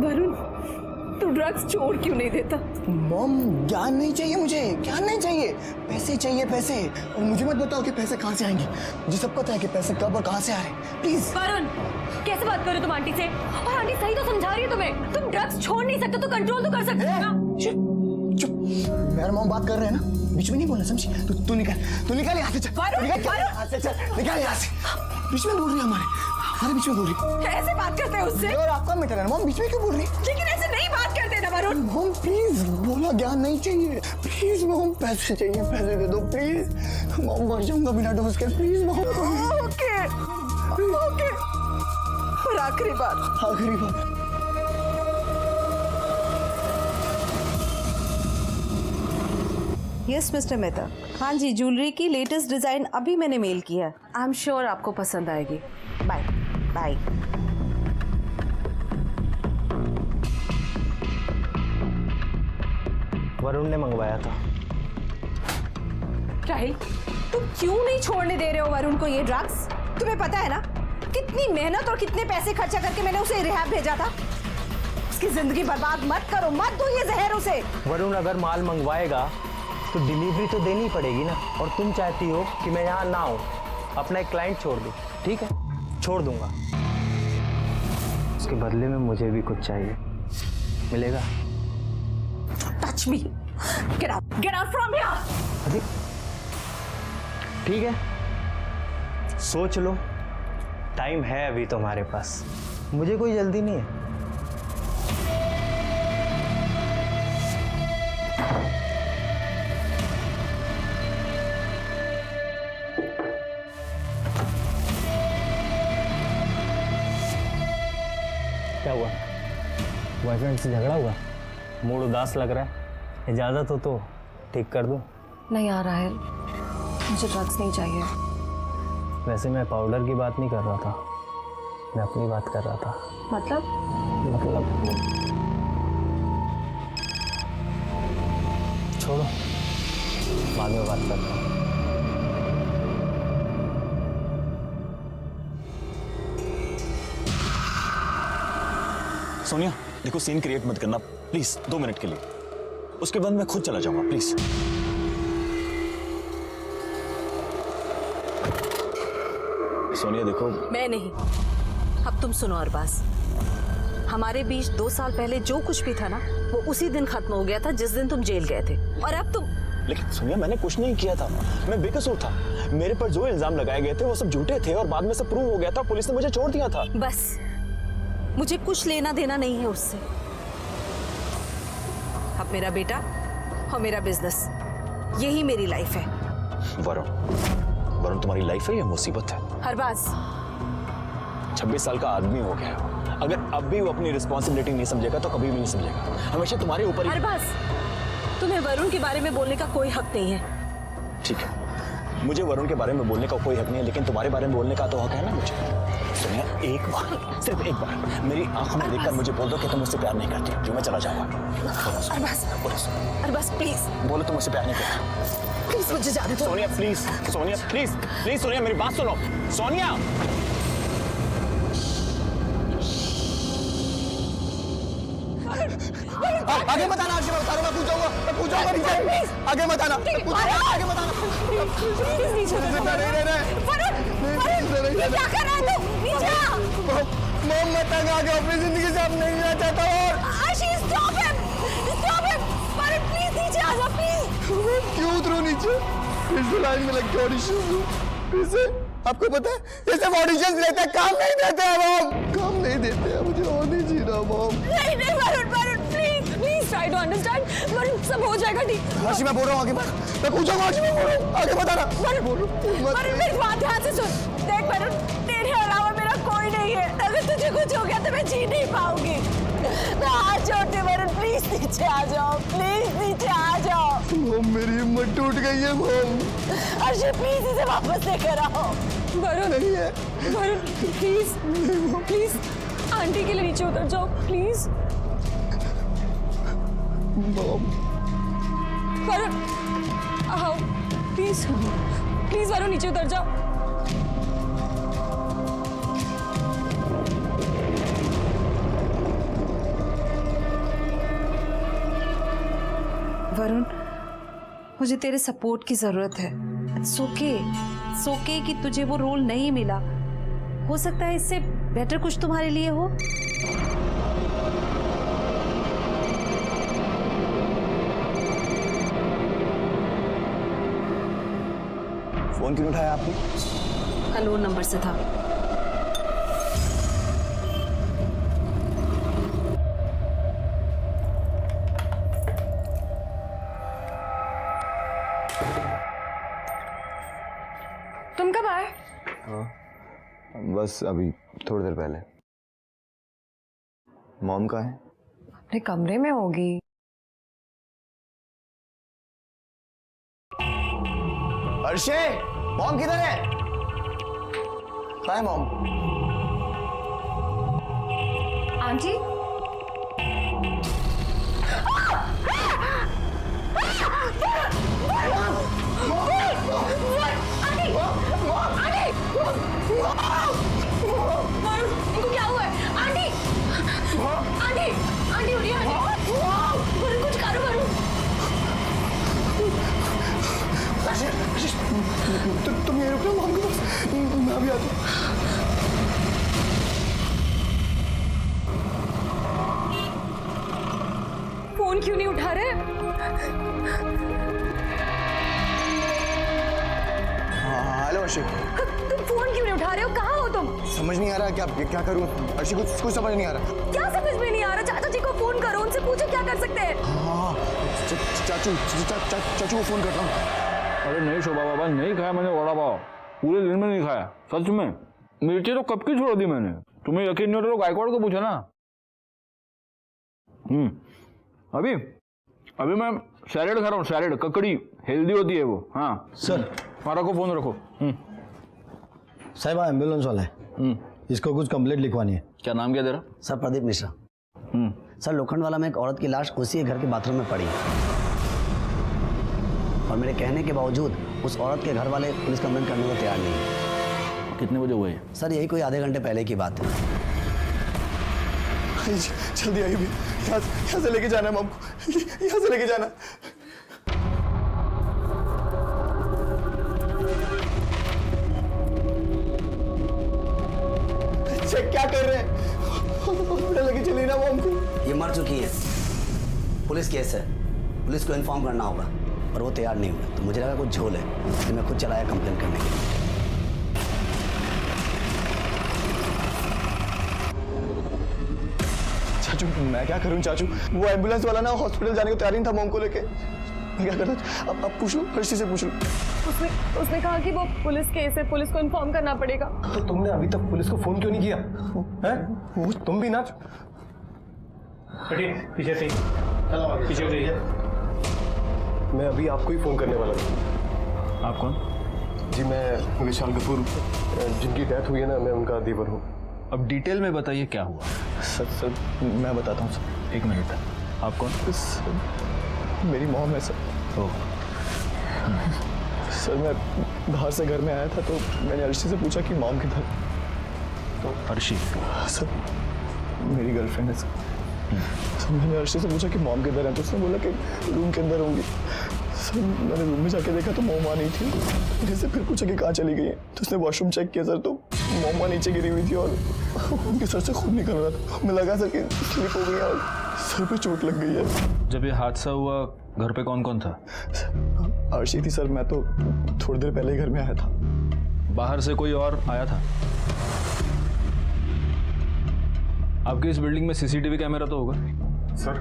वरुण, तू ड्रग्स छोड़ क्यों नहीं देता? मॉम, ज्ञान नहीं चाहिए मुझे, ज्ञान नहीं चाहिए, पैसे चाहिए पैसे। और मुझे मत बताओ कि पैसे कहाँ से आएंगे, मुझे सब पता है कि पैसे कब और कहाँ से आ रहे हैं। प्लीज। वरुण, कैसे बात कर रहे हो तुम आंटी से? और आंटी सही तो समझा रही है तुम्हें। तुम ड्रग्स छोड़ नहीं सकते तो कंट्रोल तो कर सकते हो ना। चुप, मेरा मॉम बात कर रहे हैं ना, बीच में नहीं बोलना, समझी? तू निकल यहाँ से, चल। निकल यहाँ से। बीच में बोल रही है हमारे बीच में बोल रही। ऐसे बात करते हैं उससे? और आपका मैटर है मॉम, बीच में क्यों बोल रही? लेकिन ऐसे नहीं बात करते ना वरुण। मॉम प्लीज, बोला ज्ञान नहीं चाहिए, प्लीज मॉम, पैसे चाहिए, पैसे दे दो प्लीज। मॉम मर जाऊंगा बिना डोज के, प्लीज मॉम। ओके। और आखिरी बात। Yes mister Mehta. हाँ जी, ज्वेलरी की लेटेस्ट डिजाइन अभी मैंने मेल किया है। आई एम श्योर आपको पसंद आएगी। Bye bye. वरुण ने मंगवाया था। राहिल, तुम क्यों नहीं छोड़ने दे रहे हो वरुण को ये ड्रग्स? तुम्हें पता है ना कितनी मेहनत और कितने पैसे खर्चा करके मैंने उसे रिहैब भेजा था। उसकी जिंदगी बर्बाद मत करो, मत दो ये जहर उसे। वरुण अगर माल मंगवाएगा तो डिलीवरी तो देनी पड़ेगी ना, और तुम चाहती हो कि मैं यहाँ ना आऊँ, अपना एक क्लाइंट छोड़ दूँ। ठीक है, छोड़ दूंगा, उसके बदले में मुझे भी कुछ चाहिए, मिलेगा? Touch me, get out from here. अरे ठीक है, सोच लो, टाइम है अभी तुम्हारे पास, मुझे कोई जल्दी नहीं है। क्या हुआ? बॉयफ्रेंड से झगड़ा हुआ? मूड उदास लग रहा है, इजाजत हो तो ठीक कर दूं? नहीं आ रहा है, मुझे ड्रग्स नहीं चाहिए। वैसे मैं पाउडर की बात नहीं कर रहा था, मैं अपनी बात कर रहा था। मतलब छोड़ो, बाद में बात करता हूँ। सोनिया देखो, सीन क्रिएट मत करना प्लीज, 2 मिनट के लिए, उसके बाद मैं खुद चला जाऊंगा प्लीज। सोनिया देखो। मैं नहीं, अब तुम सुनो अरबाज, हमारे बीच 2 साल पहले जो कुछ भी था ना, वो उसी दिन खत्म हो गया था जिस दिन तुम जेल गए थे। और अब तुम। लेकिन सोनिया मैंने कुछ नहीं किया था, मैं बेकसूर था, मेरे पर जो इल्जाम लगाए गए थे वो सब झूठे थे और बाद में सब प्रूव हो गया था, पुलिस ने मुझे छोड़ दिया था। बस मुझे कुछ लेना देना नहीं है उससे। अब मेरा बेटा और मेरा बिजनेस, यही मेरी लाइफ है। वरुण तुम्हारी लाइफ है या मुसीबत है? अरबाज 26 साल का आदमी हो गया है, अगर अब भी वो अपनी रिस्पॉन्सिबिलिटी नहीं समझेगा तो कभी भी नहीं समझेगा, हमेशा तुम्हारे ऊपर ही। अरबाज, तुम्हें वरुण के बारे में बोलने का कोई हक नहीं है। ठीक है, मुझे वरुण के बारे में बोलने का कोई हक नहीं है, लेकिन तुम्हारे बारे में बोलने का तो हक है ना मुझे। सोनिया एक बार, सिर्फ एक बार मेरी आंखों में देखकर मुझे बोल दो कि तुम मुझसे प्यार नहीं करती, जो मैं चला जाऊंगा। अरबाज प्लीज बोलो तुम मुझसे प्यार नहीं करती, प्लीज मुझे जाने दो। Sonia please, Sonia please please, Sonia मेरी बात सुनो, सोनिया। आगे मत आना, मैं बता रहा हूं, मैं पूछूंगा नीचे। आगे मत आना, आगे मत आना। प्लीज नीचे क्या कर रहा है तू? नीचे आ। मॉम मैं तंग आ गया, अपनी जिंदगी से अब नहीं रहना चाहता। और आशीष स्टॉप हिम, वरुण प्लीज नीचे आ जा प्लीज। क्यों उतरूं नीचे? फिर से लाइन में लग के ऑडिशन दूं, फिर से। आपको पता है ये सब ऑडिशंस लेते हैं, काम नहीं देते हैं मॉम, काम नहीं देते हैं, मुझे और नहीं जीना मॉम। नहीं Varun please try to understand. Varun सब हो जाएगा ठीक। हाशी मैं बोल रहा हूँ, आगे बढ़, मैं पूछूंगा, हाशी मैं बोल रहा हूँ, आगे बताना। वरुण मेरी बात ध्यान से सुन। देख वरुण, तेरे अलावा मेरा कोई नहीं है, अगर तुझे कुछ हो गया तो मैं जी नहीं पाऊंगी। मैं हाथ जोड़ती वरुण, प्लीज नीचे आ जाओ, प्लीज नीचे आ जाओ। मॉम मेरी हिम्मत टूट गई है मॉम। अर्षद प्लीज इसे वापस लेकर आओ। वरुण नहीं है वरुण प्लीज आंटी के लिए नीचे उतर जाओ प्लीज। मॉम वरुण आओ प्लीज वरुण नीचे उतर जाओ। वरुण, मुझे तेरे सपोर्ट की जरूरत है। इट्स ओके कि तुझे वो रोल नहीं मिला। हो सकता है इससे बेटर कुछ तुम्हारे लिए हो। फोन क्यों उठाया आपने? अननोन नंबर से था। तुम कब आए? बस अभी थोड़ी देर पहले। मॉम कहाँ है? अपने कमरे में होगी। अर्शे, मॉम किधर है? कहाँ है मॉम? आंटी, इनको क्या हुआ है? आंटी, आंटी, आंटी उठिए, आंटी। वरुण, कुछ करो वरुण। तुम ये रुको मॉम के पास, मैं अभी आता हूँ। फोन क्यों नहीं उठा रहे? हेलो अर्शी। तुम फोन क्यों नहीं उठा रहे हो? कहाँ हो तुम? समझ नहीं आ रहा क्या करूँ अर्शी, कुछ समझ नहीं आ रहा। क्या समझ में नहीं आ रहा? चाचा जी को फोन करो, उनसे पूछो क्या कर सकते हैं। हाँ, चाचू को फोन करता हूँ। अरे नहीं शोभा बाबा, नहीं खाया मैंने वड़ा पाव, पूरे दिन में नहीं खाया, सच में। मिर्ची तो कब की छोड़ दी मैंने। तुम्हें यकीन नहीं हो तो गायकवाड़ को पूछा ना। अभी अभी मैं सैलेड खा रहा हूँ, सैलेड, ककड़ी, हेल्दी होती है वो। हाँ सर, मारा को फोन रखो। साहब एम्बुलेंस वाला है, इसको कुछ कंप्लेंट लिखवानी है। क्या नाम क्या तेरा? सर प्रदीप मिश्रा। सर लोखंड वाला में एक औरत की लाश उसी घर के बाथरूम में पड़ी और मेरे कहने के बावजूद उस औरत के घर वाले पुलिस कंप्लेंट करने को तैयार नहीं है। कितने बजे हुए? सर यही कोई आधे घंटे पहले की बात है। जल्दी आइए, यहाँ से लेके जाना है मॉम को, यहाँ से लेके जाना। चेक क्या कर रहे हैं? लेके चलिए ना मॉम को। ये मर चुकी है, पुलिस केस है, पुलिस को इन्फॉर्म करना होगा और वो तैयार नहीं हुए, तो मुझे लगा कुछ झोल है, इसलिए मैं खुद चलाया कंप्लेंट करने के लिए। चाचू मैं क्या करूं चाचू, वो एम्बुलेंस वाला ना हॉस्पिटल जाने को तैयार नहीं था मॉम को लेके। मैं क्या करता? अब पूछ लो, हर्षी से पूछ लो। उसने कहा कि वो पुलिस केस है, पुलिस को इन्फॉर्म करना पड़ेगा। तो तुमने अभी तक पुलिस को फोन क्यों नहीं किया? हैं? वो तुम भी ना। पीछे से पीछे हो जाइए। मैं अभी आपको ही फोन करने वाला हूँ। आप कौन? जी मैं विशाल कपूर, जिनकी डेथ हुई है ना, मैं उनका देवर हूँ। अब डिटेल में बताइए क्या हुआ। सर मैं बताता हूँ सर। एक मिनट। आप कौन? मेरी मॉम है सर। सर मैं बाहर से घर में आया था तो मैंने अर्शी से पूछा कि मॉम किधर। तो अर्शी? सर मेरी गर्लफ्रेंड है सर। सर मैंने अर्शी से पूछा कि मॉम किधर है, तो उसने बोला कि रूम के अंदर होंगी। सर मैंने रूम में जाके देखा तो मॉम वहाँ नहीं थी। मैंने से फिर पूछा कि कहाँ चली गई है, तो उसने वॉशरूम चेक किया सर, तो मॉम वहाँ नीचे गिरी हुई थी और उनके सर से खून निकल रहा था। हमें लगा सर कि स्लिप हो गई और सर पे चोट लग गई है। जब ये हादसा हुआ घर पे कौन कौन था? अर्शी थी सर, मैं तो थोड़ी देर पहले घर में आया था। बाहर से कोई और आया था? आपकी इस बिल्डिंग में सीसीटीवी कैमरा तो होगा? सर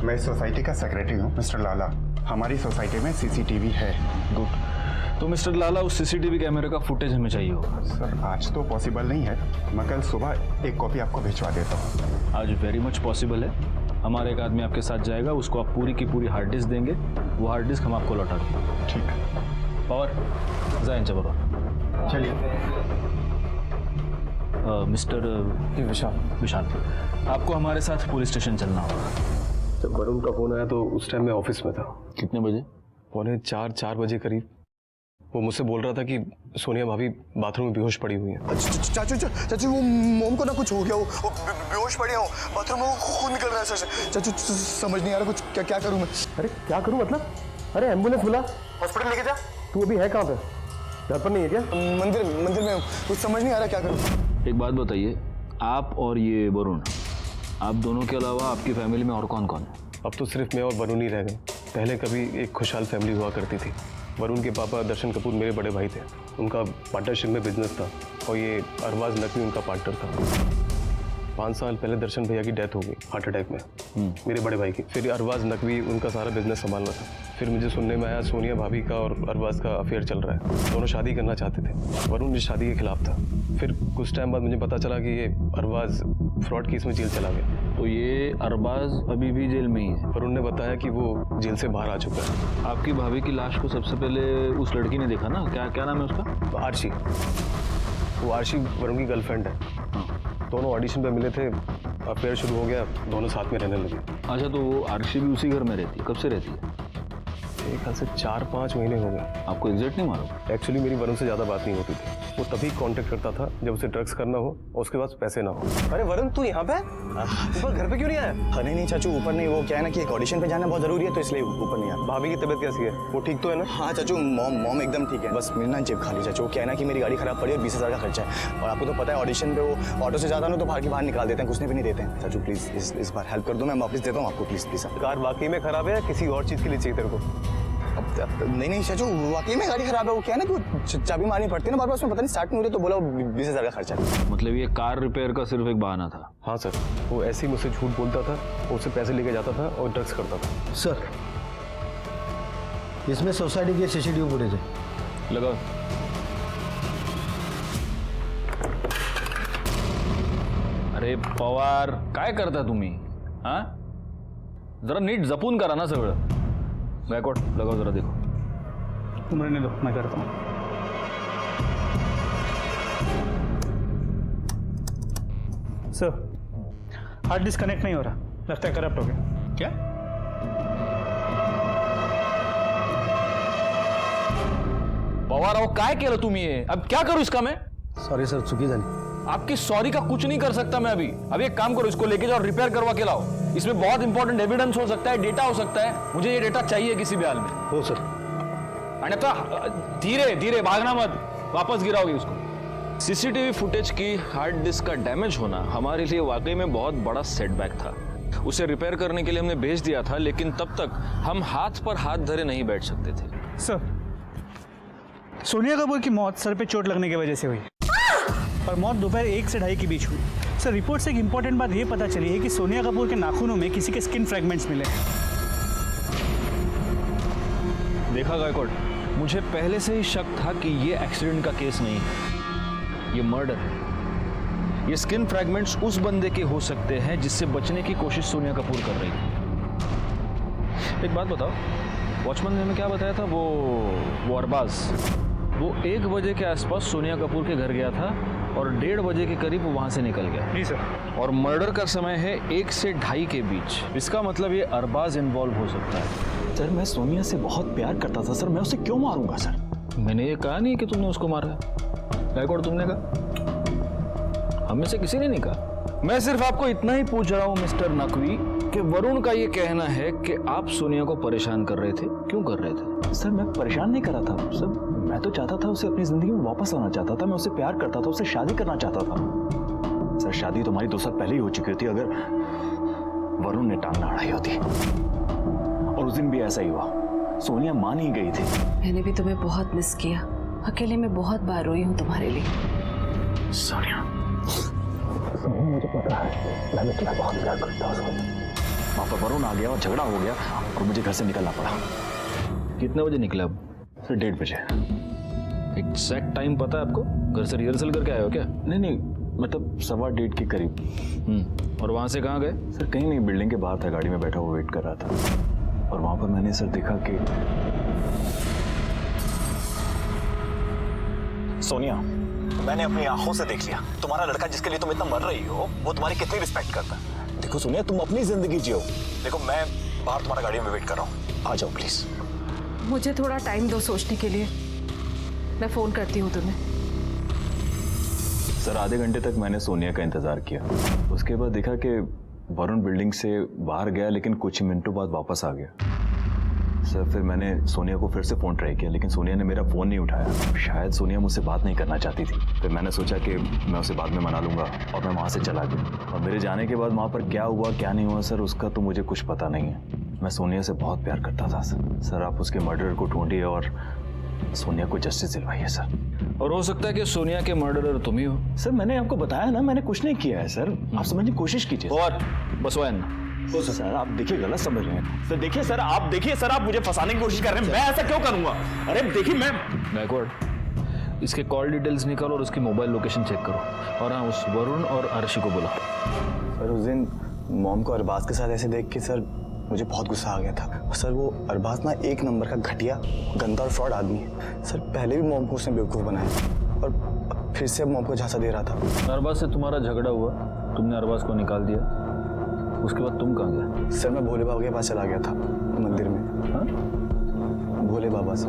मैं इस सोसाइटी का सेक्रेटरी हूँ मिस्टर लाला। हमारी सोसाइटी में सीसीटीवी है। गुड। तो मिस्टर लाला, उस सीसीटीवी कैमरे का फुटेज हमें चाहिए होगा। सर आज तो पॉसिबल नहीं है, मैं कल सुबह एक कॉपी आपको भिजवा देता हूँ। आज वेरी मच पॉसिबल है। हमारा एक आदमी आपके साथ जाएगा, उसको आप पूरी की पूरी हार्ड डिस्क देंगे, वो हार्ड डिस्क हम आपको लौटा देंगे। ठीक है। पावर जाइन जबर। चलिए। मिस्टर विशाल, आपको हमारे साथ पुलिस स्टेशन चलना होगा। जब वरुण का फोन आया तो उस टाइम मैं ऑफिस में था। कितने बजे? 3:45-4 बजे करीब। वो मुझसे बोल रहा था कि सोनिया भाभी बाथरूम में बेहोश पड़ी हुई है। चाचू वो मोम को ना कुछ हो गया, वो बेहोश पड़े हो बाथरूम में, वो खून निकल रहा है सर से। चाचू समझ नहीं आ रहा कुछ, क्या करूं मैं? अरे क्या करूं मतलब? अरे एम्बुलेंस बुला, हॉस्पिटल लेके जा। तू अभी है कहाँ पे? घर पर नहीं है क्या? मंदिर में कुछ समझ नहीं आ रहा क्या करूं। एक बात बताइए, आप और ये वरुण, आप दोनों के अलावा आपकी फैमिली में और कौन कौन है? अब तो सिर्फ मैं और वरुण ही रह गए। पहले कभी एक खुशहाल फैमिली हुआ करती थी। वरुण के पापा दर्शन कपूर मेरे बड़े भाई थे, उनका पार्टनरशिप में बिजनेस था और ये अरबाज नकवी उनका पार्टनर था। 5 साल पहले दर्शन भैया की डेथ हो गई हार्ट अटैक में, मेरे बड़े भाई की। फिर अरबाज नकवी उनका सारा बिजनेस संभालना था। फिर मुझे सुनने में आया सोनिया भाभी का और अरबाज का अफेयर चल रहा है, दोनों शादी करना चाहते थे। वरुण इस शादी के खिलाफ था। फिर कुछ टाइम बाद मुझे पता चला कि ये अरबाज फ्रॉड केस में जेल चला गया। तो ये अरबाज अभी भी जेल में ही है? वरुण ने बताया कि वो जेल से बाहर आ चुका है। आपकी भाभी की लाश को सबसे पहले उस लड़की ने देखा ना, क्या नाम है उसका? आरशी। वो आरशी वरुण की गर्लफ्रेंड है। दोनों ऑडिशन पे मिले थे, अफेयर शुरू हो गया, दोनों साथ में रहने लगे। अच्छा, तो वो आरशी भी उसी घर में रहती है? कब से रहती है? एक ख्याल से 4-5 महीने हो गए। आपको एग्जैक्ट नहीं मालूम? एक्चुअली मेरी वरुण से ज़्यादा बात नहीं होती थी। वो तभी कांटेक्ट करता था जब उसे ड्रग्स करना हो और उसके पास पैसे ना हो। अरे वरुण तू यहाँ पे? ऊपर घर पे क्यों नहीं आया? हाँ नहीं चाचू ऊपर नहीं, वो क्या है ना कि एक ऑडिशन पे जाना बहुत जरूरी है तो इसलिए ऊपर नहीं आया। भाभी की तबीयत कैसी है? वो ठीक तो है ना? हाँ चाचू, मॉम एकदम ठीक है, बस मेरी ना जेब खाली। चाचू क्या है ना कि मेरी गाड़ी खराब पड़ी और 20,000 का खर्चा है, और आपको तो पता है ऑडिशन पे वो ऑटो से जाता ना तो बाहर निकाल देते हैं, कुछ नहीं भी नहीं देते हैं। चाचू प्लीज इस बार हेल्प कर दो, मैं वापस देता हूँ आपको, प्लीज। कार वाकई में खराब है या किसी और चीज़ के लिए चाहिए तेरे को? नहीं चाचू, वाकई में गाड़ी खराब है। वो क्या है ना कि चाबी मारनी पड़ती है ना बार-बार, उसमें पता नहीं स्टार्ट नहीं हो रही तो बोला 20,000 का खर्चा है। मतलब ये कार रिपेयर का सिर्फ एक बहाना था? हाँ सर, वो ऐसे ही मुझसे झूठ बोलता था, उससे पैसे लेके जाता था और ड्रग्स करता था। सर इसमें सोसाइटी के सीसीटीवी फुटेज है, लगाओ। अरे पवार, काय करता तुम्ही? हाँ, जरा नीट जपून करा ना सगळं। गायकवाड लगाओ जरा, देखो। तुम रहने दो, मैं करता हूँ। सर हार्ड डिस्क कनेक्ट नहीं हो रहा, लगता है करप्ट हो गया। क्या? पवार अहो काय केलं तुम्ही? अब क्या करूं इसका मैं? सॉरी सर, चुकी झाली। आपकी सॉरी का कुछ नहीं कर सकता मैं अभी एक काम करो, इसको लेके जाओ, रिपेयर करवा के लाओ। इसमें बहुत इंपॉर्टेंट एविडेंस हो सकता है, डेटा हो सकता है, मुझे ये डेटा चाहिए किसी भी हाल में। हो सर। आणि आता धीरे धीरे भागना मत, वापस गिराओगे उसको। सीसीटीवी फुटेज की हार्ड डिस्क का डैमेज होना हमारे लिए वाकई में बहुत बड़ा सेटबैक था। उसे रिपेयर करने के लिए हमने भेज दिया था, लेकिन तब तक हम हाथ पर हाथ धरे नहीं बैठ सकते थे। सर सोनिया कपूर की मौत सर पे चोट लगने की वजह से हुई और मौत दोपहर 1 से 2:30 के बीच हुई। सर रिपोर्ट से एक इंपॉर्टेंट बात यह पता चली है कि सोनिया कपूर के नाखूनों में किसी के स्किन फ्रैगमेंट्स मिले। देखा गायकवाड, मुझे पहले से ही शक था कि ये एक्सीडेंट का केस नहीं है, ये मर्डर है। ये स्किन फ्रैगमेंट्स उस बंदे के हो सकते हैं जिससे बचने की कोशिश सोनिया कपूर कर रही थी। एक बात बताओ, वॉचमैन ने हमें क्या बताया था? वो अरबाज, वो 1 बजे के आसपास सोनिया कपूर के घर गया था और 1:30 बजे के करीब वो वहां से निकल गया। जी सर। और मर्डर का समय है 1 से 2:30 के बीच। इसका मतलब ये अरबाज इन्वॉल्व हो सकता है। सर मैं सोनिया से बहुत प्यार करता था सर, मैं उसे क्यों मारूंगा सर? मैंने ये कहा नहीं कि तुमने उसको मारा है। गायकवाड तुमने कहा? हम में से किसी ने नहीं कहा। मैं सिर्फ आपको इतना ही पूछ रहा हूं मिस्टर नकवी कि वरुण का ये कहना है कि आप सोनिया को परेशान कर रहे थे, क्यों कर रहे थे? सर मैं परेशान नहीं कर रहा था सर, मैं तो चाहता था उसे अपनी जिंदगी में वापस लाना चाहता था, मैं उससे प्यार करता था, उससे शादी करना चाहता था। सर शादी तो हमारी 2 साल पहले ही हो चुकी होती अगर वरुण ने टांग ना अड़ाई होती। और उस दिन भी ऐसा ही हुआ, सोनिया मान ही गई थी। मैंने भी तुम्हें बहुत मिस किया, अकेले में बहुत बार रोई हूँ तुम्हारे लिए। सोनिया मुझे पता है, मैं तुम्हें बहुत प्यार करता हूँ। वहाँ पर वरुण आ गया और झगड़ा हो गया और मुझे घर से निकलना पड़ा। कितने बजे निकले अब? सर 1:30 बजे। एग्जैक्ट टाइम पता है आपको? घर से रिहर्सल करके आए हो क्या? नहीं मतलब 1:15 के करीब। और वहां से कहाँ गए? सर कहीं नहीं, बिल्डिंग के बाहर था, गाड़ी में बैठा हुआ वेट कर रहा था और वहां पर मैंने सर देखा कि सोनिया, मैंने अपनी आंखों से देख लिया, तुम्हारा लड़का जिसके लिए तुम इतना मर रही हो वो तुम्हारी कितनी रिस्पेक्ट करता है। देखो सोनिया, तुम अपनी जिंदगी जियो। देखो मैं बाहर तुम्हारा गाड़ी में वेट कर रहा हूँ, आ जाओ प्लीज। मुझे थोड़ा टाइम दो सोचने के लिए। मैं फोन करती हूँ तुम्हें। सर आधे घंटे तक मैंने सोनिया का इंतजार किया। उसके बाद देखा कि वरुण बिल्डिंग से बाहर गया, लेकिन कुछ ही मिनटों बाद वापस आ गया। सर फिर मैंने सोनिया को फिर से फ़ोन ट्राई किया, लेकिन सोनिया ने मेरा फ़ोन नहीं उठाया। शायद सोनिया मुझसे बात नहीं करना चाहती थी। फिर मैंने सोचा कि मैं उसे बाद में मना लूँगा और मैं वहाँ से चला गया। और मेरे जाने के बाद वहाँ पर क्या हुआ क्या नहीं हुआ सर, उसका तो मुझे कुछ पता नहीं है। मैं सोनिया से बहुत प्यार करता था सर। आप उसके मर्डरर को ढूंढिए और सोनिया को जस्टिस दिलवाइए सर। और हो सकता है कि सोनिया के मर्डरर तुम ही हो। सर मैंने आपको बताया ना, मैंने कुछ नहीं किया है सर। आप समझने की कोशिश कीजिए। और बसवान सर आप देखिए गलत समझ रहे हैं। सर देखिए सर, आप देखिए सर, आप मुझे फंसाने की कोशिश कर रहे हैं। मैं ऐसा क्यों करूंगा? अरे देखिए मैं गायकवाड़, इसके कॉल डिटेल्स निकालो और उसकी मोबाइल लोकेशन चेक करो। और हाँ, उस वरुण और अर्शी को बुलाओ। सर उस दिन मॉम को अरबाज के साथ ऐसे देख के सर मुझे बहुत गुस्सा आ गया था। सर वो अरबाज ना एक नंबर का घटिया, गंदा और फ्रॉड आदमी है। सर पहले भी मॉम को उसने बेवकूफ़ बनाया और फिर से मॉम को झांसा दे रहा था। अरबाज से तुम्हारा झगड़ा हुआ, तुमने अरबाज को निकाल दिया, उसके बाद तुम कहाँ गए? सर मैं भोले बाबा के पास चला गया था मंदिर में। हाँ? भोले बाबा सर।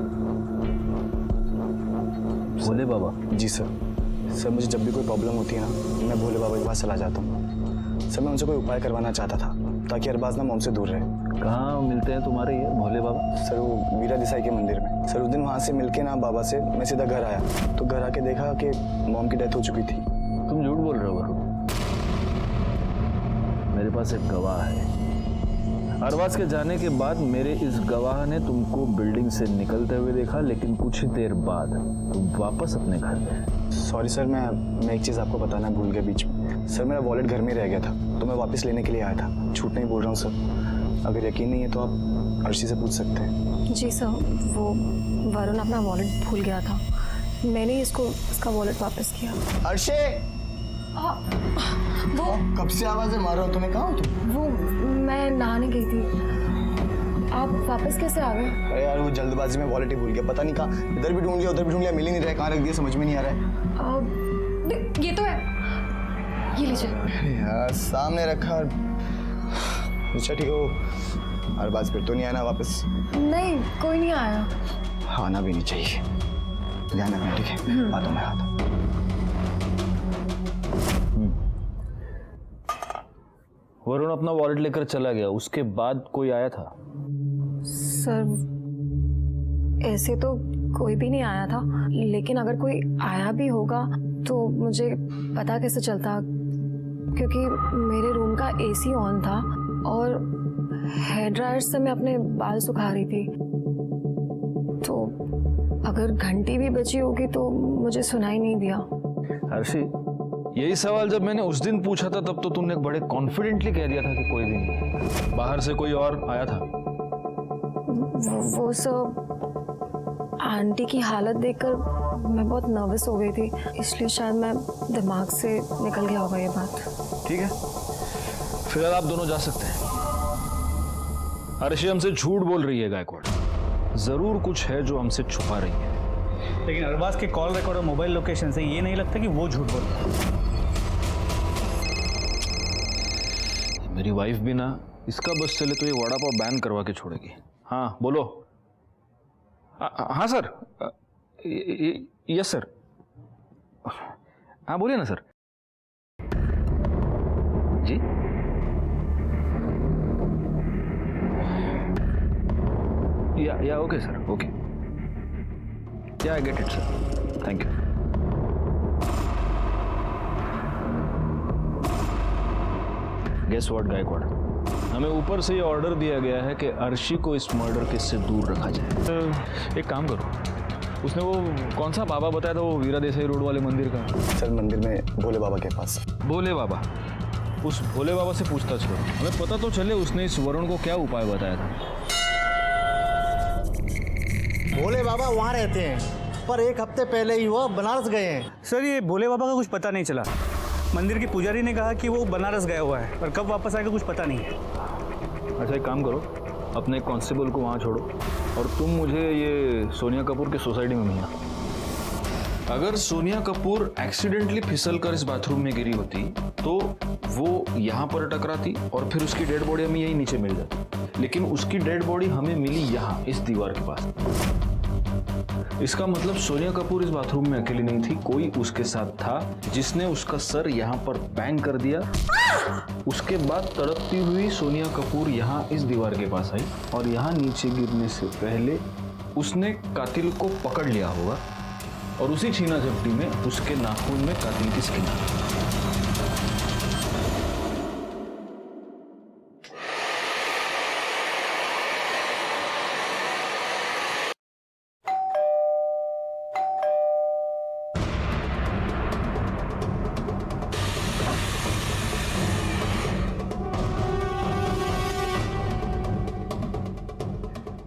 भोले बाबा? जी सर मुझे जब भी कोई प्रॉब्लम होती है ना, मैं भोले बाबा के पास चला जाता हूँ। सर मैं उनसे कोई उपाय करवाना चाहता था ताकि अरबाज ना मॉम से दूर रहे। कहाँ मिलते हैं तुम्हारे ये भोले बाबा? सर वो वीरा देसाई के मंदिर में। सर उस दिन वहाँ से मिलके ना बाबा से मैं सीधा घर आया, तो घर आके देखा कि मॉम की डेथ हो चुकी थी। तुम झूठ बोल रहे हो वरुण। मेरे पास एक गवाह है। अरबाज के जाने के बाद मेरे इस गवाह ने तुमको बिल्डिंग से निकलते हुए देखा, लेकिन कुछ ही देर बाद तुम वापस अपने घर गए। सॉरी सर, मैं एक चीज़ आपको बताना भूल गया बीच में। सर मेरा वॉलेट घर में रह गया था, तो मैं वापस लेने के लिए आया था। झूठ नहीं बोल रहा हूँ सर। अगर यकीन नहीं है तो आप अर्शी से पूछ सकते हैं। जी सर, वो वरुण अपना वॉलेट भूल गया था, मैंने इसका वॉलेट वापस किया। अर्शी वो कब से आवाज़ें मार रहा हो तुम्हें? कहाँ हो तुम? वो मैं नहाने गई थी। आप वापस कैसे आ गए? अरे यार वो जल्दबाजी में वॉलेट ही भूल गया। पता नहीं कहाँ, इधर भी ढूंढ लिया उधर भी ढूंढ लिया, मिल ही नहीं रहा है। कहाँ रख दिया समझ में नहीं आ रहा है। ये तो है, ये लीजिए। यार सामने रखा। अच्छा ठीक हो, हर बात फिर तो नहीं आना वापस? नहीं, कोई नहीं आया। आना भी नहीं चाहिए। ध्यान रखना ठीक है? आता मैं आता। वरुण अपना वॉलेट लेकर चला गया, उसके बाद कोई आया था? सर ऐसे तो कोई भी नहीं आया था, लेकिन अगर कोई आया भी होगा तो मुझे पता कैसे चलता, क्योंकि मेरे रूम का एसी ऑन था और हेयर ड्रायर से मैं अपने बाल सुखा रही थी। तो अगर घंटी भी बची होगी तो मुझे सुनाई नहीं दिया। अर्शी, यही सवाल जब मैंने उस दिन पूछा था तब तो तुमने बड़े कॉन्फिडेंटली कह दिया था कि कोई भी नहीं। बाहर से कोई और आया था? वो सब आंटी की हालत देखकर मैं बहुत नर्वस हो गई थी, इसलिए शायद मैं दिमाग से निकल गया होगा ये बात। ठीक है, फिलहाल आप दोनों जा सकते हैं। अर्शी हमसे झूठ बोल रही है गायकवाड़, जरूर कुछ है जो हमसे छुपा रही है। लेकिन अरबाज के कॉल रिकॉर्ड और मोबाइल लोकेशन से ये नहीं लगता कि वो झूठ बोल रहा है। मेरी वाइफ भी ना, इसका बस चले तो ये वड़ा पाव बैन करवा के छोड़ेगी। हाँ बोलो। हाँ सर, यस सर। हाँ बोलिए ना सर। जी या okay sir, okay. Yeah I get it sir, thank you. Guess what Gaikwad, हमें ऊपर से ये ऑर्डर दिया गया है कि अर्शी को इस मर्डर केस से दूर रखा जाए। तो एक काम करो, उसने वो कौन सा बाबा बताया था, वो वीरा देसाई रोड वाले मंदिर का? सर मंदिर में भोले बाबा के पास। भोले बाबा? उस भोले बाबा से पूछताछ करो, हमें पता तो चले उसने इस वरुण को क्या उपाय बताया था। भोले बाबा वहाँ रहते हैं, पर एक हफ्ते पहले ही वो बनारस गए हैं। सर ये भोले बाबा का कुछ पता नहीं चला। मंदिर के पुजारी ने कहा कि वो बनारस गया हुआ है, पर कब वापस आएगा कुछ पता नहीं है। अच्छा एक काम करो, अपने एक कांस्टेबल को वहाँ छोड़ो और तुम मुझे ये सोनिया कपूर की सोसाइटी में मिलना। अगर सोनिया कपूर एक्सीडेंटली फिसल कर इस बाथरूम में गिरी होती तो वो यहाँ पर टकराती और फिर उसकी डेड बॉडी हमें यही नीचे मिल जाती, लेकिन उसकी डेड बॉडी हमें मिली यहाँ इस दीवार के पास। इसका मतलब सोनिया कपूर इस बाथरूम में अकेली नहीं थी, कोई उसके साथ था जिसने उसका सर यहाँ पर बैंग कर दिया। उसके बाद तड़पती हुई सोनिया कपूर यहाँ इस दीवार के पास आई और यहाँ नीचे गिरने से पहले उसने कातिल को पकड़ लिया होगा और उसी छीना झपटी में उसके नाखून में कातिल की स्किन आ गई।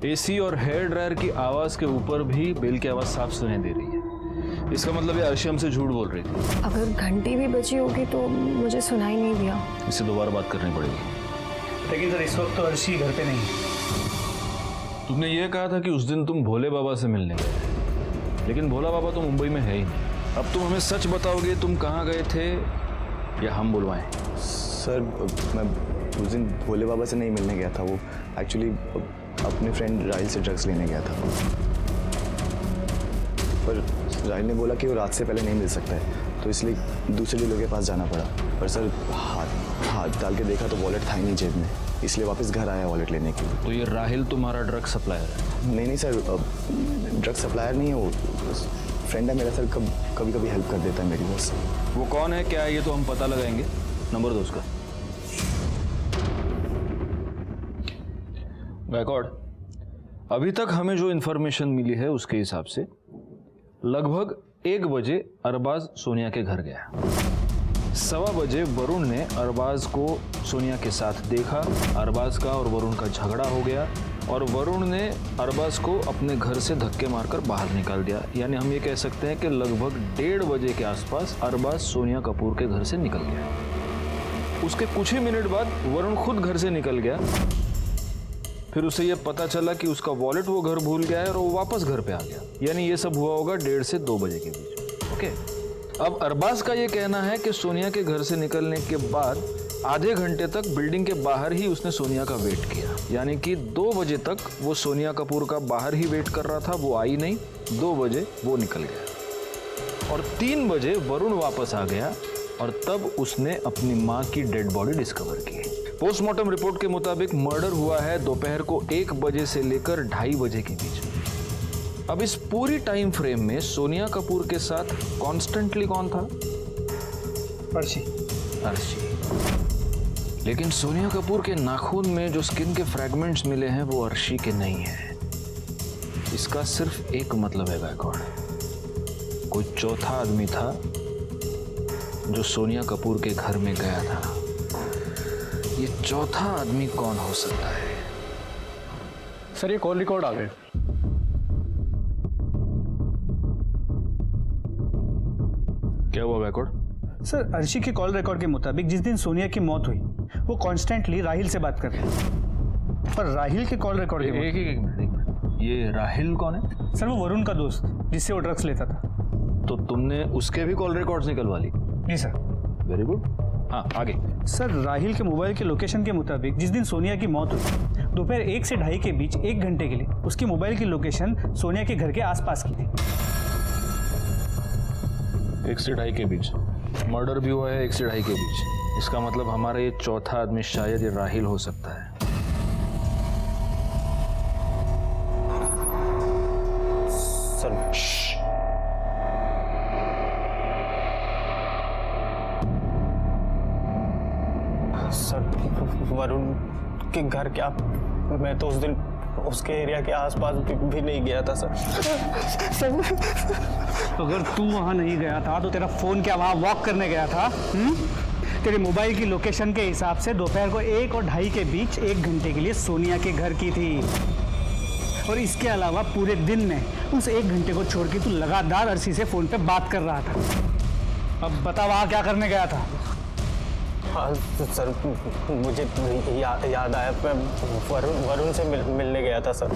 एसी और हेयर ड्रायर की आवाज के ऊपर भी बेल की आवाज साफ सुनाई दे रही है। इसका मतलब ये अर्शी हमसे झूठ बोल रही थी। अगर घंटी भी बची होगी तो मुझे सुनाई नहीं दिया। इससे दोबारा बात करनी पड़ेगी। लेकिन सर इस वक्त तो अर्शी घर पे नहीं है। तुमने ये कहा था कि उस दिन तुम भोले बाबा से मिलने गए, लेकिन भोला बाबा तो मुंबई में है ही नहीं। अब तुम हमें सच बताओगे तुम कहाँ गए थे या हम बुलवाएं? सर मैं उस दिन भोले बाबा से नहीं मिलने गया था, वो एक्चुअली अपने फ्रेंड राहिल से ड्रग्स लेने गया था। पर राहिल ने बोला कि वो रात से पहले नहीं मिल सकता है, तो इसलिए दूसरे डीलर के पास जाना पड़ा। पर सर हाथ डाल के देखा तो वॉलेट था ही नहीं जेब में, इसलिए वापस घर आया वॉलेट लेने के लिए। तो ये राहिल तुम्हारा ड्रग सप्लायर है? नहीं सर, ड्रग सप्लायर नहीं है वो, फ्रेंड है मेरा सर, कभी कभी हेल्प कर देता है मेरी। बस वो कौन है क्या है ये तो हम पता लगाएंगे। नंबर दो उसका। गायकवाड़, अभी तक हमें जो इन्फॉर्मेशन मिली है उसके हिसाब से लगभग 1 बजे अरबाज सोनिया के घर गया। 1:15 बजे वरुण ने अरबाज को सोनिया के साथ देखा। अरबाज का और वरुण का झगड़ा हो गया और वरुण ने अरबाज को अपने घर से धक्के मारकर बाहर निकाल दिया। यानी हम ये कह सकते हैं कि लगभग 1:30 बजे के आसपास अरबाज सोनिया कपूर के घर से निकल गया। उसके कुछ ही मिनट बाद वरुण खुद घर से निकल गया। फिर उसे यह पता चला कि उसका वॉलेट वो घर भूल गया है और वो वापस घर पे आ गया। यानी ये सब हुआ होगा 1:30 से 2 बजे के बीच। ओके, अब अरबाज का ये कहना है कि सोनिया के घर से निकलने के बाद आधे घंटे तक बिल्डिंग के बाहर ही उसने सोनिया का वेट किया। यानी कि 2 बजे तक वो सोनिया कपूर का बाहर ही वेट कर रहा था, वो आई नहीं। 2 बजे वो निकल गया और 3 बजे वरुण वापस आ गया और तब उसने अपनी माँ की डेड बॉडी डिस्कवर की। पोस्टमार्टम रिपोर्ट के मुताबिक मर्डर हुआ है दोपहर को 1 बजे से लेकर 2:30 बजे के बीच। अब इस पूरी टाइम फ्रेम में सोनिया कपूर के साथ कॉन्स्टेंटली कौन था? अर्शी। लेकिन सोनिया कपूर के नाखून में जो स्किन के फ्रैगमेंट्स मिले हैं वो अर्शी के नहीं है। इसका सिर्फ एक मतलब है गायकवाड़, कोई चौथा आदमी था जो सोनिया कपूर के घर में गया था। ये चौथा आदमी कौन हो सकता है? सर ये कॉल रिकॉर्ड आ गए। क्या हुआ गायकवाड़? सर अर्शी के कॉल रिकॉर्ड के मुताबिक जिस दिन सोनिया की मौत हुई वो कॉन्स्टेंटली राहिल से बात कर रहे हैं। पर राहिल के कॉल रिकॉर्ड के एक मिनट, ये राहिल कौन है? सर वो वरुण का दोस्त जिससे वो ड्रग्स लेता था। तो तुमने उसके भी कॉल रिकॉर्ड्स निकलवा ली? जी सर। Very good. हाँ आगे। सर राहिल के मोबाइल के लोकेशन के मुताबिक जिस दिन सोनिया की मौत हुई दोपहर 1 से 2:30 के बीच 1 घंटे के लिए उसकी मोबाइल की लोकेशन सोनिया के घर के आसपास की थी। 1 से 2:30 के बीच मर्डर भी हुआ है, 1 से 2:30 के बीच। इसका मतलब हमारा ये चौथा आदमी शायद ये राहिल हो सकता है। सर वरुण के घर क्या? मैं तो उस दिन उसके एरिया के आसपास भी नहीं गया था सर। अगर तू वहां नहीं गया था तो तेरा फोन क्या वहां वॉक करने गया था? तेरे मोबाइल की लोकेशन के हिसाब से दोपहर को 1 और 2:30 के बीच 1 घंटे के लिए सोनिया के घर की थी। और इसके अलावा पूरे दिन में उस 1 घंटे को छोड़ के तू लगातार अर्शी से फोन पे बात कर रहा था। अब बता वहां क्या करने गया था? हाँ सर मुझे याद आया, वरुण से मिलने गया था सर।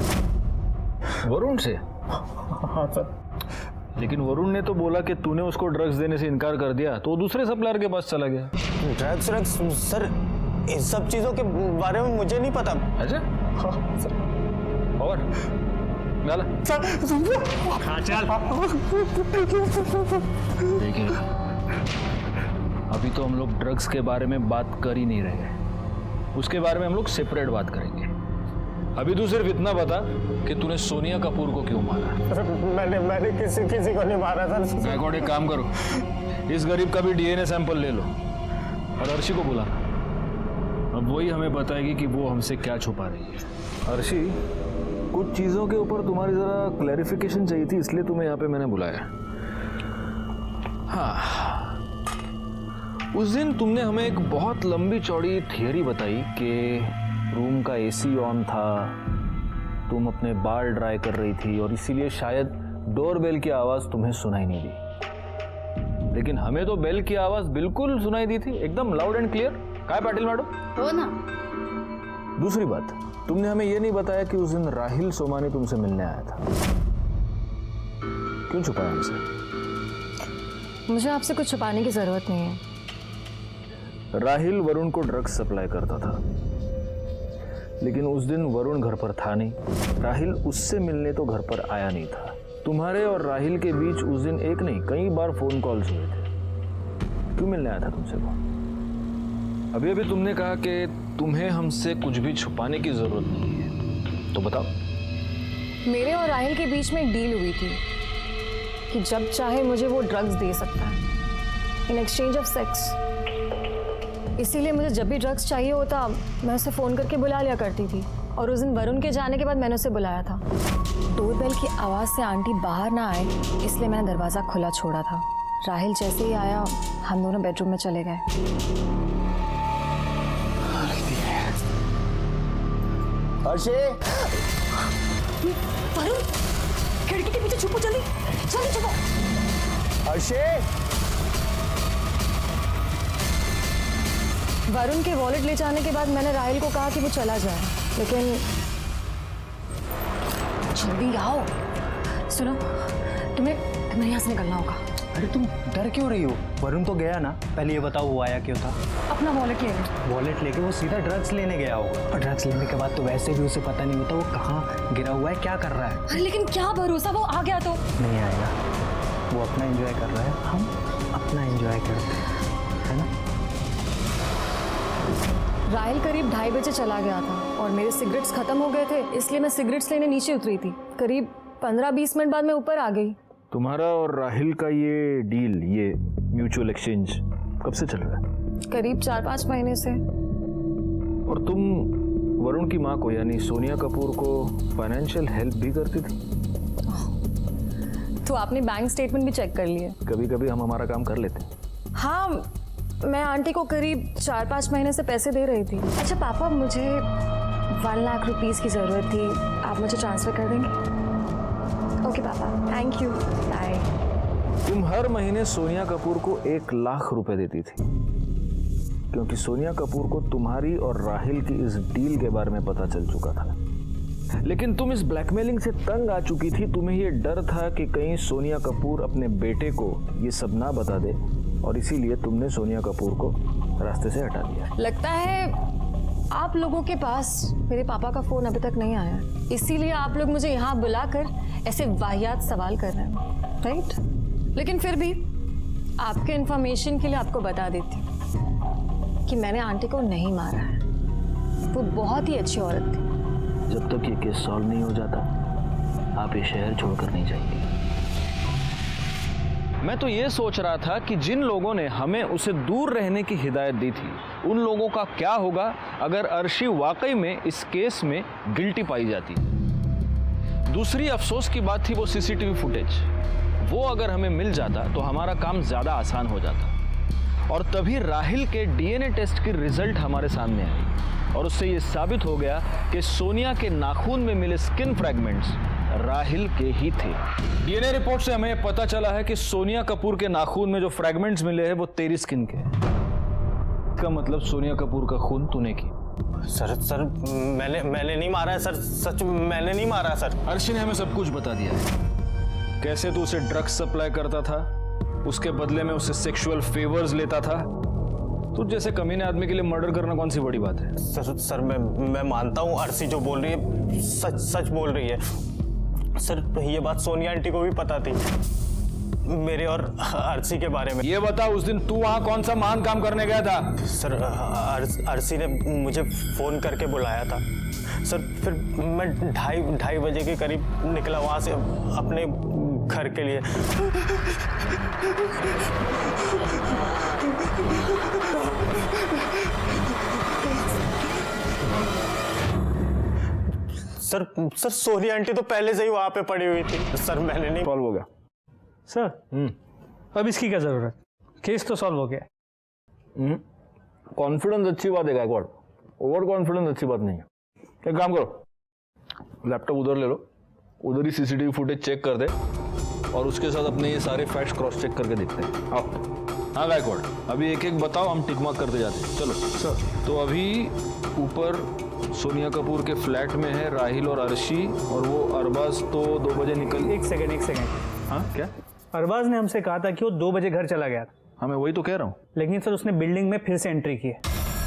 वरुण से? हाँ सर। लेकिन वरुण ने तो बोला कि तूने उसको ड्रग्स देने से इनकार कर दिया, तो वो दूसरे सप्लायर के पास चला गया। ड्रग्स सर इस सब चीज़ों के बारे में मुझे नहीं पता। अच्छा? हाँ सर। और डाला। देखिए, अभी तो हम लोग ड्रग्स के बारे में बात कर ही नहीं रहे, उसके बारे में हम लोग सेपरेट बात करेंगे। अभी तू सिर्फ इतना बता कि तूने सोनिया कपूर को क्यों मारा। मैंने किसी को नहीं मारा सर। गायकवाड़, एक काम करो, इस गरीब का भी डीएनए सैंपल ले लो और अर्शी को बुला। अब वही हमें बताएगी कि वो हमसे क्या छुपा रही है। अर्शी, कुछ चीजों के ऊपर तुम्हारी जरा क्लैरिफिकेशन चाहिए थी, इसलिए तुम्हें यहाँ पे मैंने बुलाया। हाँ, उस दिन तुमने हमें एक बहुत लंबी चौड़ी थियरी बताई कि रूम का एसी ऑन था, तुम अपने बाल ड्राई कर रही थी और इसीलिए शायद डोरबेल की आवाज तुम्हें सुनाई नहीं दी। लेकिन हमें तो बेल की आवाज बिल्कुल सुनाई दी थी, एकदम लाउड एंड क्लियर। काय पाटिल मैडम? हो ना। दूसरी बात, तुमने हमें यह नहीं बताया कि उस दिन राहिल सोमानी तुमसे मिलने आया था। क्यों छुपाया हमसे? मुझे आपसे कुछ छुपाने की जरूरत नहीं है। राहिल वरुण को ड्रग्स सप्लाई करता था, लेकिन उस दिन वरुण घर पर था नहीं। राहिल उससे मिलने तो घर पर आया नहीं था। तुम्हारे और राहिल के बीच उस दिन एक नहीं कई बार फोन कॉल्स हुए थे। क्यों मिलने आया था तुमसे वो? अभी अभी तुमने कहा कि तुम्हें हमसे कुछ भी छुपाने की जरूरत नहीं है, तो बताओ। मेरे और राहिल के बीच में एक डील हुई थी कि जब चाहे मुझे वो ड्रग्स दे सकता है इन एक्सचेंज ऑफ सेक्स। इसीलिए मुझे जब भी ड्रग्स चाहिए होता मैं उसे फ़ोन करके बुला लिया करती थी। और उस दिन वरुण के जाने के बाद मैंने उसे बुलाया था। डोरबेल की आवाज़ से आंटी बाहर ना आए इसलिए मैंने दरवाज़ा खुला छोड़ा था। राहिल जैसे ही आया हम दोनों बेडरूम में चले गए। वरुण, खिड़की के पीछे छुपो, जल्दी जल्दी छुपो। वरुण के वॉलेट ले जाने के बाद मैंने राहिल को कहा कि वो चला जाए, लेकिन जल्दी आओ। सुनो, तुम्हें यहाँ से निकलना होगा। अरे तुम डर क्यों रही हो? वरुण तो गया ना, पहले ये बताओ वो आया क्यों था? अपना वॉलेट ले ले। वॉलेट लेके वो सीधा ड्रग्स लेने गया होगा, और ड्रग्स लेने के बाद तो वैसे भी उसे पता नहीं होता वो कहाँ गिरा हुआ है, क्या कर रहा है। अरे लेकिन क्या भरोसा, वो आ गया तो। नहीं आएगा, वो अपना एंजॉय कर रहा है, हम अपना एंजॉय करते हैं, है ना? राहिल करीब 2:30 बजे चला गया था और मेरे सिगरेट्स खत्म हो गए थे, इसलिए मैं सिगरेट्स लेने नीचे उतरी थी। करीब 15-20 मिनट बाद मैं ऊपर आ गई। तुम्हारा और राहिल का ये डील, ये म्यूचुअल एक्सचेंज कब से चल रहा है? करीब 4-5 महीने से। और तुम वरुण की माँ को यानी सोनिया कपूर को फाइनेंशियल हेल्प भी करती थी? तो आपने बैंक स्टेटमेंट भी चेक कर लिए? कभी कभी हम हमारा काम कर लेते हैं। हाँ, मैं आंटी को करीब 4-5 महीने से पैसे दे रही थी। अच्छा पापा, मुझे 1 लाख रुपीस की ज़रूरत थी, आप मुझे ट्रांसफ़र कर देंगे? ओके पापा, थैंक यू, बाय। तुम हर महीने सोनिया कपूर को 1 लाख रुपए देती थी, क्योंकि सोनिया कपूर को तुम्हारी और राहिल की इस डील के बारे में पता चल चुका था। लेकिन तुम इस ब्लैकमेलिंग से तंग आ चुकी थी। तुम्हें यह डर था कि कहीं सोनिया कपूर अपने बेटे को ये सब ना बता दे, और इसीलिए तुमने सोनिया कपूर को रास्ते से हटा दिया। लगता है आप लोगों के पास मेरे पापा का फोन अभी तक नहीं आया, इसीलिए आप लोग मुझे यहाँ बुलाकर ऐसे वाहियात सवाल कर रहे हैं, राइट? लेकिन फिर भी आपके इन्फॉर्मेशन के लिए आपको बता देती हूँ कि मैंने आंटी को नहीं मारा है। वो बहुत ही अच्छी औरत थी। जब तक ये केस सॉल्व नहीं हो जाता, आप ये शहर छोड़कर नहीं जाएंगे। मैं तो ये सोच रहा था कि जिन लोगों ने हमें उसे दूर रहने की हिदायत दी थी, उन लोगों का क्या होगा अगर अर्शी वाकई में इस केस में गिल्टी पाई जाती। दूसरी अफसोस की बात थी वो सीसीटीवी फुटेज। वो अगर हमें मिल जाता तो हमारा काम ज़्यादा आसान हो जाता, और तभी राहिल के डीएनए टेस्ट की रिजल्ट हमारे सामने आई, और उससे ये साबित हो गया कि सोनिया के नाखून में मिले स्किन फ्रैगमेंट्स राहिल के ही थे। डीएनए रिपोर्ट से हमें पता चला है कि सोनिया कपूर के नाखून में जो फ्रैगमेंट्स मिले हैं वो तेरी स्किन के। इसका मतलब सोनिया कपूर का खून तूने की। सर मैंने नहीं मारा है सर, सच मैंने नहीं मारा सर। अर्शी ने हमें सब कुछ बता दिया है, कैसे तू उसे ड्रग्स सप्लाई करता था, उसके बदले में उसे सेक्सुअल फेवर्स लेता था। तुझ जैसे कमीने आदमी के लिए मर्डर करना कौन सी बड़ी बात है? सर मैं मानता हूँ अर्शी जो बोल रही है सच बोल रही है, सर ये बात सोनिया आंटी को भी पता थी, मेरे और अर्शी के बारे में। ये बता, उस दिन तू वहां कौन सा महान काम करने गया था? सर अर्शी ने मुझे फ़ोन करके बुलाया था सर, फिर मैं ढाई बजे के करीब निकला वहाँ से अपने घर के लिए। सर सोनिया आंटी तो पहले से ही वहाँ पे पड़ी हुई थी सर, मैंने नहीं। सॉल्व हो गया सर अब इसकी क्या ज़रूरत, केस तो सॉल्व हो गया। कॉन्फिडेंस अच्छी बात है गायकवाड़, ओवर कॉन्फिडेंस अच्छी बात नहीं है। एक काम करो, लैपटॉप उधर ले लो, उधर ही सीसीटीवी फुटेज चेक कर दे और उसके साथ अपने ये सारे फैक्ट्स क्रॉस चेक करके देखते हैं। आओ। हाँ गायकवाड़, अभी एक एक बताओ, हम टिक मार्क करते जाते हैं। चलो सर। तो अभी ऊपर सोनिया कपूर के फ्लैट में है राहिल और अर्शी, और वो अरबाज तो 2 बजे निकल। एक सेकेंड। हाँ क्या? अरबाज ने हमसे कहा था कि वो 2 बजे घर चला गया था। हाँ मैं वही तो कह रहा हूँ। लेकिन सर उसने बिल्डिंग में फिर से एंट्री की है।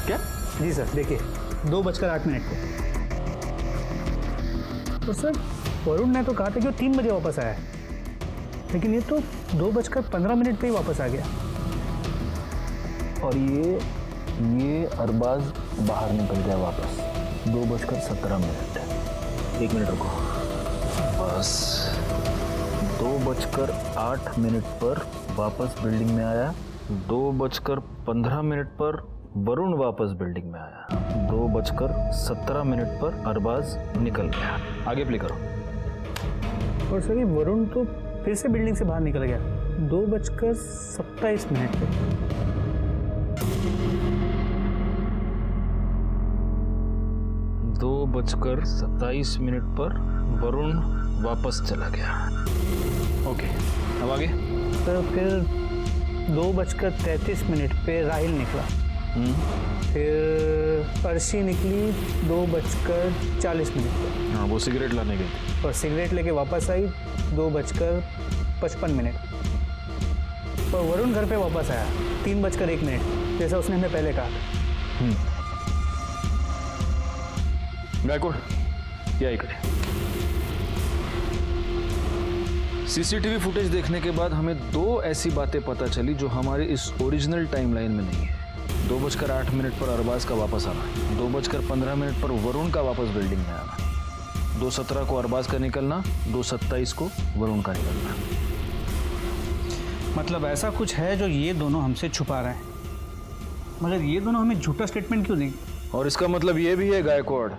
क्या? जी सर, देखिए 2:08 पे। तो सर वरुण ने तो कहा था कि वो 3 बजे वापस आया है, लेकिन ये तो 2:15 पे ही वापस आ गया। और ये अरबाज बाहर निकल गया वापस 2:17। 1 मिनट रुको, बस 2:08 पर वापस बिल्डिंग में आया, 2:15 पर वरुण वापस बिल्डिंग में आया, 2:17 पर अरबाज निकल गया। आगे प्ले करो। और सर ये वरुण तो फिर से बिल्डिंग से बाहर निकल गया 2:27 पे। 2:27 पर वरुण वापस चला गया। ओके, अब आगे। सर फिर 2:33 पे राहिल निकला, फिर अर्शी निकली 2:40 पे। हाँ, वो सिगरेट लाने गई थी और सिगरेट लेके वापस आई 2:55। और वरुण घर पे वापस आया 3:01, जैसा उसने हमें पहले कहा था। गायकवाड़, ये इकडे। सीसीटीवी फुटेज देखने के बाद हमें 2 ऐसी बातें पता चली जो हमारी इस ओरिजिनल टाइमलाइन में नहीं है। 2:08 पर अरबाज का वापस आना, 2:15 पर वरुण का वापस बिल्डिंग में आना, 2:17 को अरबाज का निकलना, 2:27 को वरुण का निकलना। मतलब ऐसा कुछ है जो ये दोनों हमसे छुपा रहे हैं, मगर ये दोनों हमें झूठा स्टेटमेंट क्यों देंगे? और इसका मतलब ये भी है गायकवाड़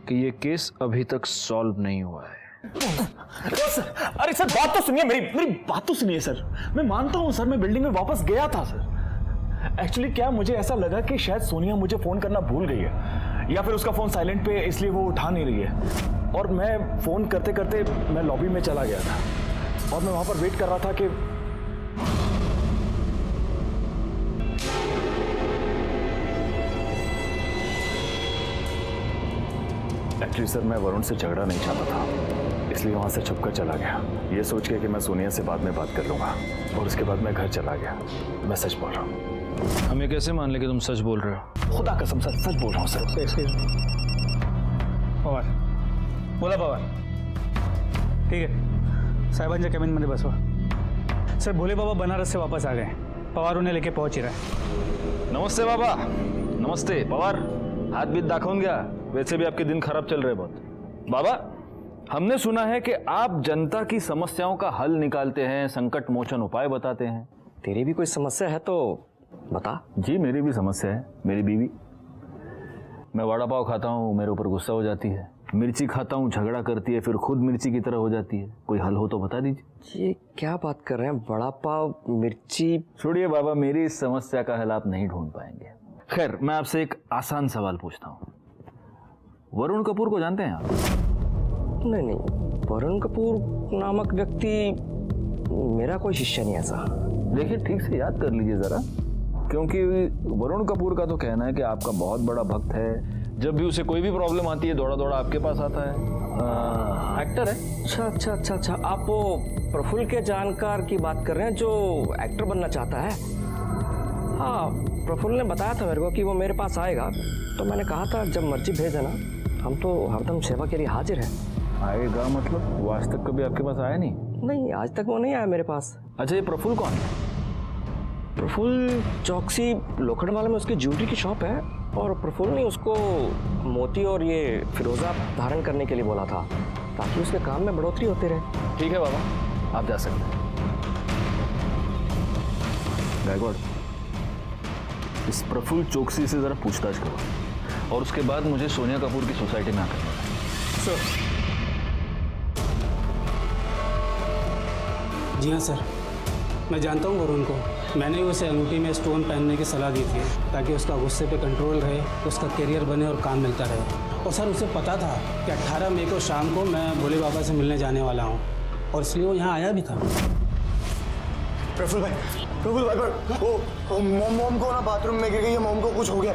कि ये केस अभी तक सॉल्व नहीं हुआ है। अरे सर बात तो सुनिए, मेरी बात तो सुनिए सर। मैं मानता हूँ सर, मैं बिल्डिंग में वापस गया था सर। एक्चुअली क्या, मुझे ऐसा लगा कि शायद सोनिया मुझे फोन करना भूल गई है, या फिर उसका फोन साइलेंट पे इसलिए वो उठा नहीं रही है। और मैं फोन करते करते मैं लॉबी में चला गया था और मैं वहां पर वेट कर रहा था कि एक्चुअली सर मैं वरुण से झगड़ा नहीं चाहता था, इसलिए वहाँ से छुपकर चला गया, ये सोच के कि मैं सोनिया से बाद में बात कर लूँगा। और उसके बाद मैं घर चला गया। मैं सच बोल रहा हूँ। हमें कैसे मान ले कि तुम सच बोल रहे हो? खुदा कसम सर, सच बोल रहा हूँ सर। पवार बोला, पवार ठीक है, साहेबांच्या कॅबिनमध्ये बसवा। सर भोले बाबा बनारस से वापस आ गए, पवार उन्हें लेके पहुंच ही रहा है। नमस्ते बाबा। नमस्ते पवार, हाथ बीत दाखवून घ्या, वैसे भी आपके दिन खराब चल रहे बहुत। बाबा, हमने सुना है कि आप जनता की समस्याओं का हल निकालते हैं, संकट मोचन उपाय बताते हैं। तेरी भी कोई समस्या है तो बता। जी मेरी भी समस्या है, मेरी बीवी। मैं वड़ा पाव खाता हूँ, मेरे ऊपर गुस्सा हो जाती है, मिर्ची खाता हूँ, झगड़ा करती है, फिर खुद मिर्ची की तरह हो जाती है। कोई हल हो तो बता दीजिए। ये क्या बात कर रहे हैं, वड़ा पाव मिर्ची? छोड़िए बाबा, मेरी इस समस्या का हल आप नहीं ढूंढ पाएंगे। खैर, मैं आपसे एक आसान सवाल पूछता हूँ, वरुण कपूर को जानते हैं आप? नहीं, वरुण कपूर नामक व्यक्ति मेरा कोई शिष्य नहीं ऐसा। देखिए ठीक से याद कर लीजिए जरा, क्योंकि वरुण कपूर का तो कहना है कि आपका बहुत बड़ा भक्त है, जब भी उसे कोई भी प्रॉब्लम आती है दौड़ा दौड़ा आपके पास आता है। एक्टर है। अच्छा, आप वो प्रफुल्ल के जानकार की बात कर रहे हैं जो एक्टर बनना चाहता है? हाँ, प्रफुल्ल ने बताया था मेरे को कि वो मेरे पास आएगा, तो मैंने कहा था जब मर्जी भेज देना, हम तो हरदम सेवा के लिए हाजिर हैं। आएगा मतलब? वो आज तक कभी आपके पास आया नहीं? नहीं, आज तक वो नहीं आया मेरे पास। अच्छा, ये प्रफुल्ल कौन है? प्रफुल्ल चौकसी लोखंडवाला में उसकी ज्वेलरी की शॉप है, और प्रफुल्ल ने उसको मोती और ये फिरोजा धारण करने के लिए बोला था ताकि उसके काम में बढ़ोतरी होती रहे। ठीक है बाबा, आप जा सकते हैं। गायकवाड़, इस प्रफुल्ल चौकसी से जरा पूछताछ करो, और उसके बाद मुझे सोनिया कपूर की सोसाइटी में आकर सर। जी हाँ सर, मैं जानता हूँ वरुण को। मैंने उसे अंगूठी में स्टोन पहनने की सलाह दी थी ताकि उसका गुस्से पे कंट्रोल रहे, उसका करियर बने और काम मिलता रहे। और सर, उसे पता था कि 18 मई को शाम को मैं भोले बाबा से मिलने जाने वाला हूँ, और इसलिए वो यहाँ आया भी था। प्रफुल्ल भाई, वो मॉम को ना बाथरूम में गिर गई है, मॉम को कुछ हो गया।